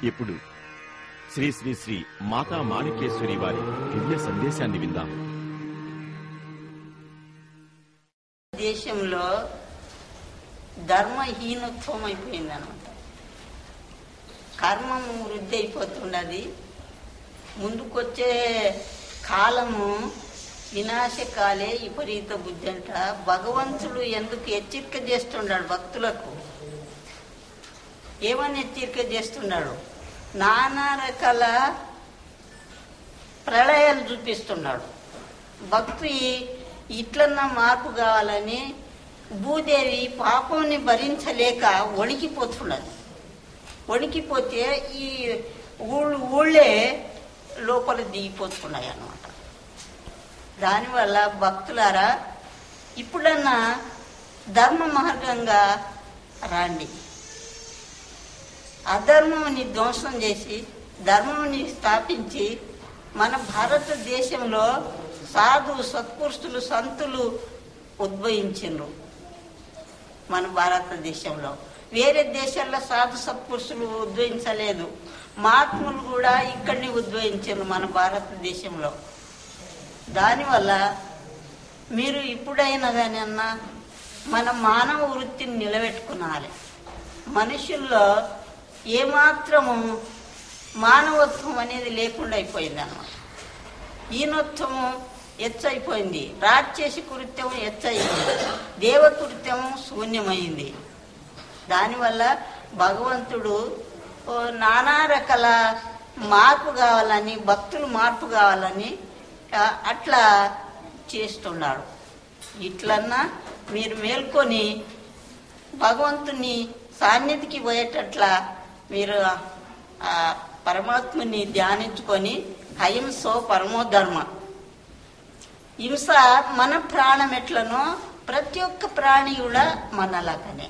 ఇప్పుడు శ్రీ శ్రీ శ్రీ మాతా మాణిక్యేశ్వరి వారి దివ్య సందేశాన్ని విందాం. దేశంలో ధర్మహీనత్వం అయిపోయింది అనమాట. కర్మము వృద్ధి అయిపోతున్నది. ముందుకొచ్చే కాలము వినాశకాలే విపరీత బుద్ధి అంట. భగవంతుడు ఎందుకు హెచ్చరిక చేస్తున్నాడు భక్తులకు? ఏమని హెచ్చరిక చేస్తున్నాడు? నానా రకాల ప్రళయాలు చూపిస్తున్నాడు. భక్తి ఇట్లన్నా మార్పు కావాలని భూదేవి పాపంని భరించలేక వణికిపోతున్నది. వణికిపోతే ఈ ఊళ్ళే లోపల దిగిపోతున్నాయి అన్నమాట. దానివల్ల భక్తులారా ఇప్పుడన్నా ధర్మ మార్గంగా రండి. అధర్మంని ధ్వంసం చేసి ధర్మంని స్థాపించి మన భారతదేశంలో సాధు సత్పురుషులు సంతులు ఉద్భవించిండ్రు. మన భారతదేశంలో వేరే దేశాల్లో సాధు సత్పురుషులు ఉద్భవించలేదు. మహాత్ములు కూడా ఇక్కడిని ఉద్భవించారు మన భారతదేశంలో. దానివల్ల మీరు ఇప్పుడైనా కానీ అన్నా మన మానవ వృత్తిని నిలబెట్టుకునాలి. మనుషుల్లో ఏమాత్రము మానవత్వం అనేది లేకుండా అయిపోయింది అన్నమాట. ఈనత్వము ఎచ్చైపోయింది, రాక్షసి కృత్యం ఎచ్చైంది, దేవకృత్యం శూన్యమైంది. దానివల్ల భగవంతుడు నానా రకాల మార్పు కావాలని, భక్తులు మార్పు కావాలని అట్లా చేస్తున్నాడు. ఇట్లన్నా మీరు మేల్కొని భగవంతుని సాన్నిధికి పోయేటట్ల మీరు పరమాత్మని ధ్యానించుకొని అహింసో పరమో ధర్మ. హింస మన ప్రాణం ఎట్లనో ప్రతి ఒక్క ప్రాణి కూడా మనలాగానే.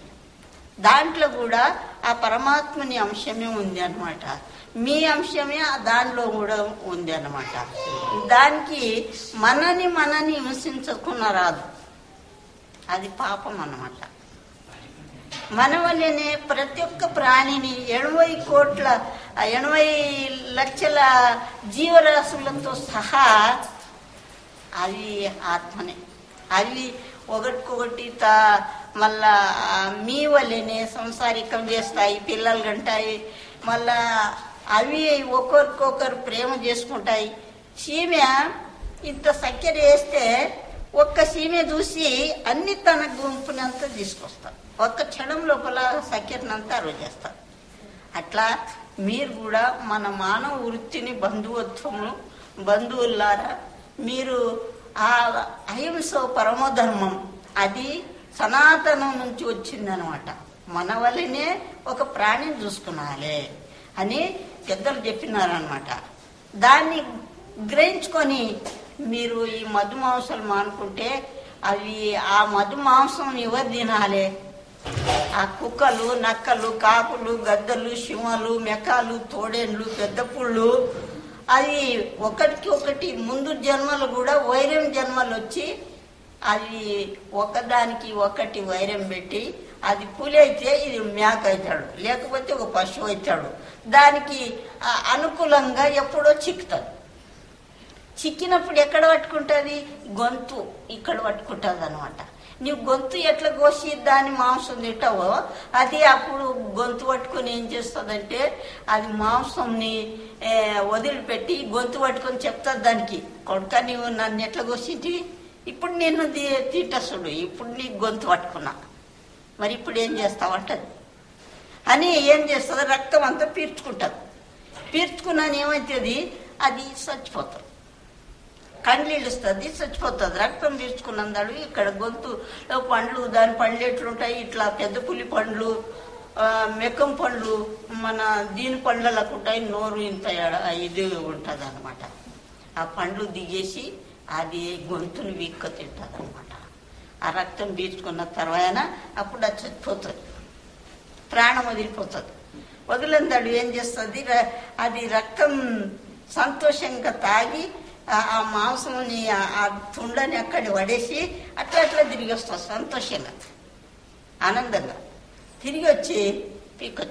దాంట్లో కూడా ఆ పరమాత్మని అంశమే ఉంది అన్నమాట. మీ అంశమే దానిలో కూడా ఉంది అన్నమాట. దానికి మనని హింసించకుండా రాదు, అది పాపం అన్నమాట. మన వల్లనే ప్రతి ఒక్క ప్రాణిని 80 లక్షల జీవరాశులతో సహా అవి ఆత్మనే. అవి ఒకటికొకటి మళ్ళా మీ వల్లనే సంసారికం చేస్తాయి, పిల్లలు కంటాయి. మళ్ళా అవి ఒకరికొకరు ప్రేమ చేసుకుంటాయి. సీమె ఇంత చక్కెర వేస్తే ఒక్క సీమె చూసి అన్ని తన గుంపునంతా తీసుకొస్తారు. ఒక్క క్షణం లోపల చక్కెరనంతా అరుచేస్తారు. అట్లా మీరు కూడా మన మానవ వృత్తిని బంధువులారా మీరు ఆ అహింస పరమధర్మం అది సనాతనం నుంచి వచ్చిందనమాట. మన వల్లనే ఒక ప్రాణిని చూసుకునాలి అని పెద్దలు చెప్పినారనమాట. దాన్ని గ్రహించుకొని మీరు ఈ మధు మాంసాలు మానుకుంటే అవి ఆ మధు మాంసం ఎవరు తినాలి? ఆ కుక్కలు, నక్కలు, కాకులు, గద్దలు, సింహాలు, మెకాలు, తోడేండ్లు, పెద్ద పుళ్ళు అది ఒకటికి ఒకటి ముందు జన్మలు కూడా వైరం జన్మలు వచ్చి అది ఒకదానికి ఒకటి వైరం పెట్టి అది పులి అయితే ఇది మేక అవుతాడు, లేకపోతే ఒక పశువు అవుతాడు. దానికి అనుకూలంగా ఎప్పుడో చిక్కుతుంది. చిక్కినప్పుడు ఎక్కడ పట్టుకుంటుంది? గొంతు ఇక్కడ పట్టుకుంటుంది అనమాట. నీవు గొంతు ఎట్లా కోసి దాన్ని మాంసం తింటావో అది అప్పుడు గొంతు పట్టుకొని ఏం చేస్తుందంటే అది మాంసంని వదిలిపెట్టి గొంతు పట్టుకొని చెప్తుంది దానికి, కొడుక నీవు నన్ను ఎట్లా కోసింటివి, ఇప్పుడు నిన్ను తిట్టసుడు, ఇప్పుడు నీకు గొంతు పట్టుకున్నా, మరి ఇప్పుడు ఏం చేస్తావంటది అని ఏం చేస్తుంది? రక్తం అంతా పీల్చుకుంటుంది. పీల్చుకున్నాను ఏమవుతుంది? అది చచ్చిపోతుంది, కండ్లీళ్ళు ఇస్తుంది, చచ్చిపోతుంది. రక్తం పీల్చుకున్నాడు. ఇక్కడ గొంతులో పండ్లు, దాని పండ్లు ఎట్లుంటాయి? ఇట్లా పెద్ద పులి పండ్లు, మెక్కం పండ్లు, మన దీని పండ్లకు ఉంటాయి. నోరు ఇంత ఇది ఉంటుంది అనమాట. ఆ పండ్లు దిగేసి అది గొంతుని వీక్క తింటుంది అనమాట. ఆ రక్తం పీల్చుకున్న తర్వాత అప్పుడు అది చచ్చిపోతుంది, ప్రాణం వదిలిపోతుంది. వదిలిందాడు ఏం చేస్తుంది? అది రక్తం సంతోషంగా తాగి ఆ మాంసంని ఆ తుండని అక్కడ పడేసి అట్లా తిరిగి వస్తుంది సంతోషంగా, ఆనందంగా తిరిగి వచ్చి పీకొచ్చు.